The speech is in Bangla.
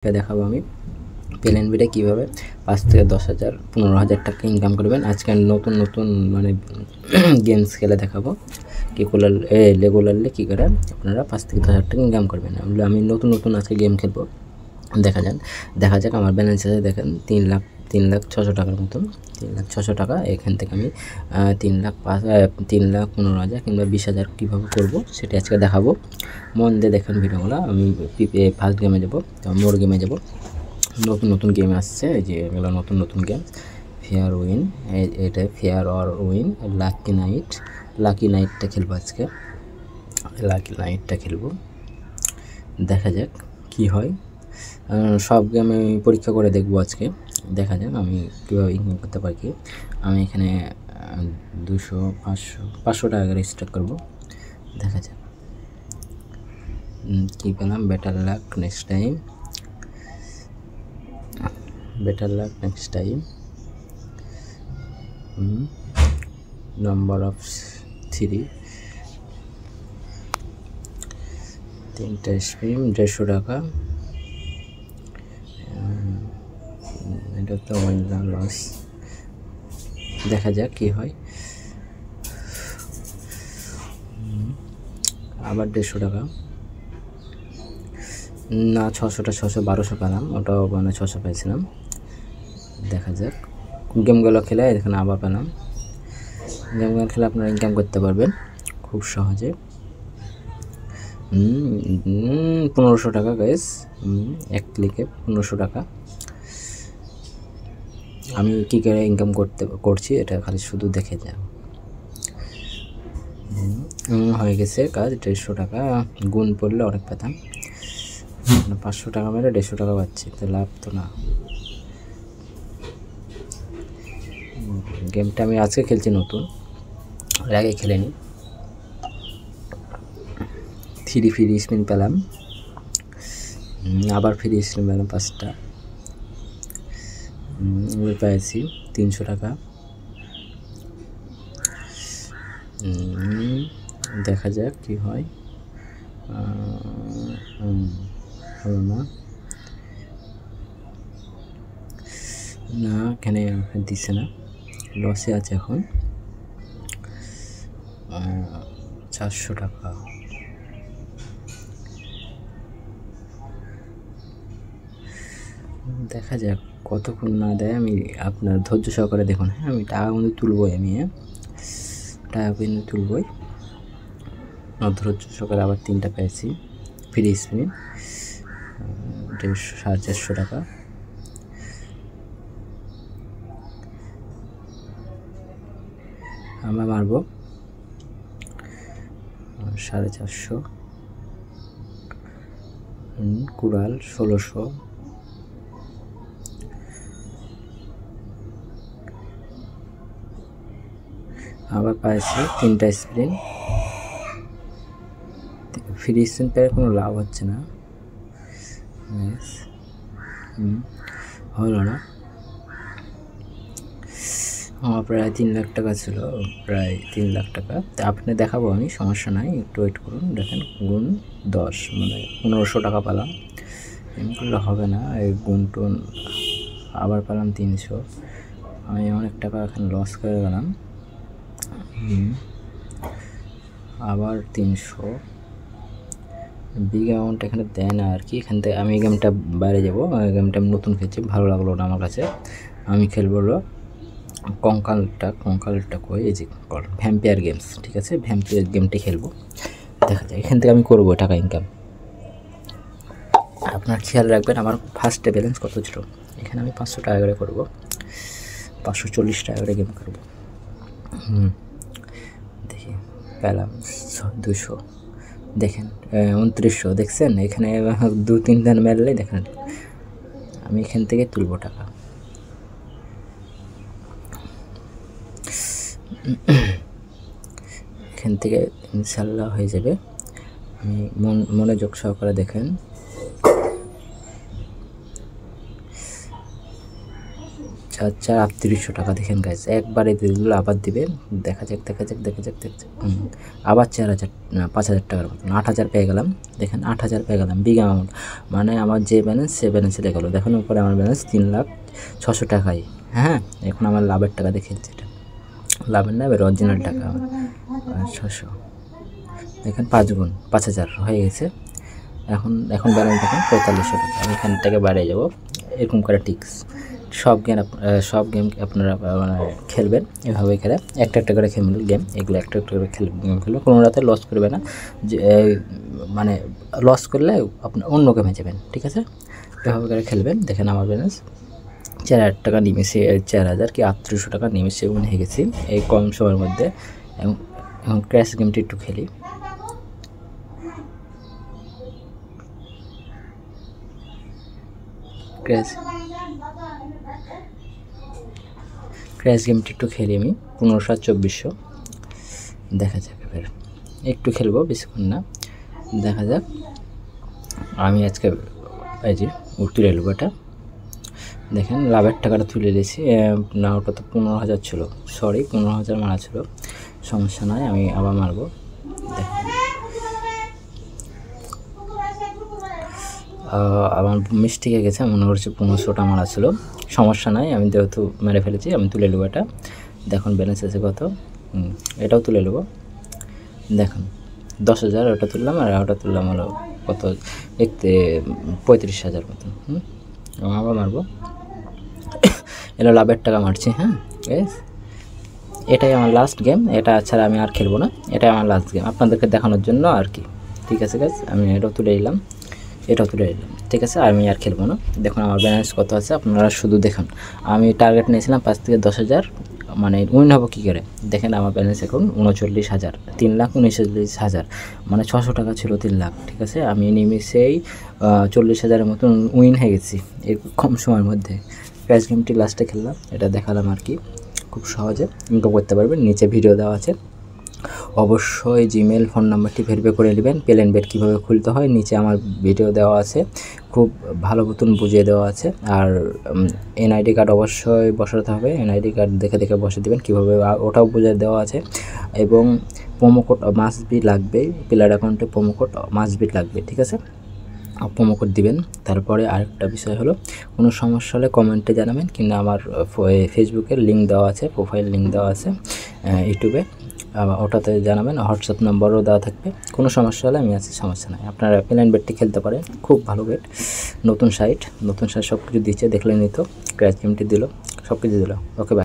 দেখাবো আমি PLNB কীভাবে 5 থেকে 10,000 15,000 টাকা ইনকাম করবেন। আজকে নতুন নতুন মানে গেমস খেলে দেখাবো রেগুলারলি কী করে আপনারা 5 থেকে 10,000 টাকা ইনকাম করবেন। আমি নতুন নতুন আজকে গেম খেলবো। দেখা যাক আমার ব্যালেন্স আছে, দেখেন 3,06,000 টাকার মতন। 3,06,000 টাকা। এখান থেকে আমি 3,15,000 কিংবা 20,000 কীভাবে করবো সেটা আজকে দেখাবো। মন দিয়ে দেখেন ভিডিওগুলো। আমি ফার্স্ট গেমে যাবো, মোর গেমে যাবো। নতুন নতুন গেম আসছে, এই যে এগুলো নতুন নতুন গেম। ফেয়ার উইন, এটা ফেয়ার অর উইন। লাকি নাইটটা খেলবো আজকে। লাকি নাইটটা খেলবো, দেখা যাক কি হয়। সব গেম আমি পরীক্ষা করে দেখবো আজকে। দেখা যাক আমি কীভাবে ইনকাম করতে পারি। আমি এখানে 200 500 টাকা করে স্টার্ট করবো। দেখা যাক কী পেলাম। Better luck next time. Number of 3, 3টা স্পিন 150 টাকা। এটা তো লস। দেখা যাক কি হয়। আবার 150 টাকা না, 600 পেলাম। ওটাও মানে 600 পাইছিলাম। দেখা যাক গেমগুলো খেলে এখানে আবার পেলাম। গেমগুলো খেলে আপনারা ইনকাম করতে পারবেন খুব সহজে। 1500 টাকা গাইস, এক ক্লিকে 1500 টাকা। আমি কী করে ইনকাম করছি এটা খালি শুধু দেখে যান। হয়ে গেছে কাজ। 150 টাকা গুণ পড়লে অনেক পেতাম। 500 টাকা মেরে 150 টাকা পাচ্ছি, তো লাভ তো না। গেমটা আমি আজকে খেলছি নতুন, এর আগে খেলেনি। 3 ফ্রি স্পিন পেলাম, আবার ফ্রি স্পিন পেলাম 5টা। পেয়েছি 300 টাকা। দেখা যাক কি হয়। হলো না, এখানে দিচ্ছে না, লসে আছে এখন। 400 টাকা। দেখা যাক কতক্ষণ না দেয়। আমি আপনার ধৈর্য সহকারে দেখুন। হ্যাঁ, আমি টাকা কিন্তু তুলবই, টাকা কিন্তু তুলবই। ধৈর্য সহকারে আবার 3টা পেয়েছি ফ্রি স্পিন, 450 টাকা। আমরা মারবো 450, কুড়াল 1600। আবার পাইছি 3টা স্প্রিন। ফ্রি স্পিন পেয়ে কোনো লাভ হচ্ছে না। হলো না। আমার প্রায় 3 লাখ টাকা ছিল, প্রায় 3 লাখ টাকা। তা আপনি দেখাবো আমি, সমস্যা নাই, একটু ওয়েট করুন। দেখেন গুণ 10 মানে 1500 টাকা পেলাম। এমনি করলে হবে না, এই গুণ টুন আবার পেলাম 300। আমি অনেক টাকা এখানে লস করে গেলাম। আবার 300। বিগ অ্যামাউন্ট এখানে দেয় না আর কি। এখান থেকে আমি এই গেমটা বাইরে যাবো। গেমটা আমি নতুন খেলছি, ভালো লাগলো না আমার কাছে। আমি খেলবো কঙ্কালটা কই, এই যে ভ্যাম্পিয়ার গেমস, ঠিক আছে, ভ্যাম্পিয়ার গেমটি খেলবো। দেখা যায় এখান থেকে আমি করবো টাকা ইনকাম। আপনার খেয়াল রাখবেন আমার ফার্স্টে ব্যালেন্স কত ছিল। এখানে আমি 500 টাকা করে করবো, 540 টাকা করে গেম করবো। দেখি পেলাম 200। দেখেন 2900, দেখছেন? এখানে 2-3 ধান মেরলেই দেখেন আমি এখান থেকে তুলবো টাকা। এখান থেকে ইনশাল্লাহ হয়ে যাবে। আমি মনোযোগ সহকারে দেখেন। 5300 টাকা। দেখেন গাইস একবারে দিয়ে দিল, আবার দিবে, দেখা যাক আবার 5000 টাকার মতন 8000 পেয়ে গেলাম। দেখেন 8000 পেয়ে গেলাম, বিগ অ্যামাউন্ট। মানে আমার যে ব্যালেন্স সে ব্যালেন্সে দেখলো। দেখেন উপরে আমার ব্যালেন্স 3,06,000 টাকাই। হ্যাঁ, এখন আমার লাভের টাকা দেখেন, যেটা লাভের না, এবার অরিজিনাল টাকা আমার 600। দেখেন 5 গুণ 5000 হয়ে গেছে। এখন ব্যালেন্স দেখেন 4500 টাকা। আমি এখান থেকে বাড়িয়ে যাবো। এরকম করে টিক্স সব গেম আপনারা খেলবেন এভাবে খেলে, একটা করে খেলবেন গেম, এগুলো একটা করে গেম খেলবেন। কোনো রাতে লস করবে না, যে মানে লস করলে আপনি অন্য গেমে যাবেন, ঠিক আছে? এভাবে করে খেলবেন। দেখেন আমার ব্যালেন্স 4000 টাকা নিমেছে, 4000 কি 3800 টাকা নিমেছে হয়ে গেছি এই কম সময়ের মধ্যে। এখন ক্র্যাশ গেমটি একটু খেলি। ক্র্যাশ গেমটি একটু খেলি আমি, 1500 আর 2400। দেখা যাক, এবার একটু খেলবো, বেশিক্ষণ না। দেখা যাক। আমি আজকে এই যে তুলে নেবো এটা। দেখেন লাভের টাকাটা তুলে দিয়েছি। না, ওটা তো 15000 ছিল, সরি 15000 মারা ছিল, সমস্যা নয়, আমি আবার মারবো। দেখেন আমার মিস্টেক হয়ে গেছে, মনে করছে 1500টা মারা ছিল, সমস্যা নাই, আমি যেহেতু মেরে ফেলেছি আমি তুলে নেবো এটা। দেখুন ব্যালেন্স আছে কত, এটাও তুলে নেবো। দেখুন 10,000 ওটা তুললাম, আর ওটা তুললাম হলো কত, 35,000 মতন। আবার মারবো, এলো লাভের টাকা মারছি। হ্যাঁ, এটাই আমার লাস্ট গেম, এটা ছাড়া আমি আর খেলবো না, এটাই আমার লাস্ট গেম আপনাদেরকে দেখানোর জন্য আর কি। ঠিক আছে গাইস, আমি এটাও তুলে নিলাম, ঠিক আছে, আমি আর খেলবো না। দেখুন আমার ব্যালেন্স কত আছে, আপনারা শুধু দেখুন। আমি টার্গেট নিয়েছিলাম 5 থেকে 10,000, মানে উইন হবো কী করে। দেখেন আমার ব্যালেন্স এখন 39,000, 3,39,000, মানে 600 টাকা ছিল 3 লাখ। ঠিক আছে, আমি নিমেষেই 40,000-এর মতন উইন হয়ে গেছি এই কম সময়ের মধ্যে। ক্র্যাশ গেমটি লাস্টে খেললাম, এটা দেখালাম আর কি। খুব সহজে ইনকাম করতে পারবেন, নিচে ভিডিও দেওয়া আছে। অবশ্যই জিমেল ফোন নাম্বারটি ভেরিফাই করে নেবেন। পেলেন বেট কীভাবে খুলতে হয় নিচে আমার ভিডিও দেওয়া আছে, খুব ভালো মতন বুঝিয়ে দেওয়া আছে। আর এনআইডি কার্ড অবশ্যই বসাতে হবে, এনআইডি কার্ড দেখে বসে দেবেন কীভাবে, ওটাও বুঝিয়ে দেওয়া আছে। এবং প্রোমো কোড মাস্ট বি লাগবে, প্লেয়ার অ্যাকাউন্টে প্রোমো কোড মাস্ট বি লাগবে, ঠিক আছে? প্রোমো কোড দিবেন। তারপরে আরেকটা বিষয় হলো, কোনো সমস্যা হলে কমেন্টে জানাবেন, কিংবা আমার ফেসবুকের লিঙ্ক দেওয়া আছে, প্রোফাইল লিঙ্ক দেওয়া আছে ইউটিউবে, ওটাতে জানাবেন। হোয়াটসঅ্যাপ নম্বরও দেওয়া থাকবে, কোনো সমস্যা হলে আমি আছি, সমস্যা নাই। আপনারা প্লেন বেটটি খেলতে পারেন, খুব ভালো বেট, নতুন সাইট সব কিছু দিচ্ছে, দেখলে নিত, ক্র্যাশ গেমটি দিল, সব কিছু দিল। ওকে, বাই।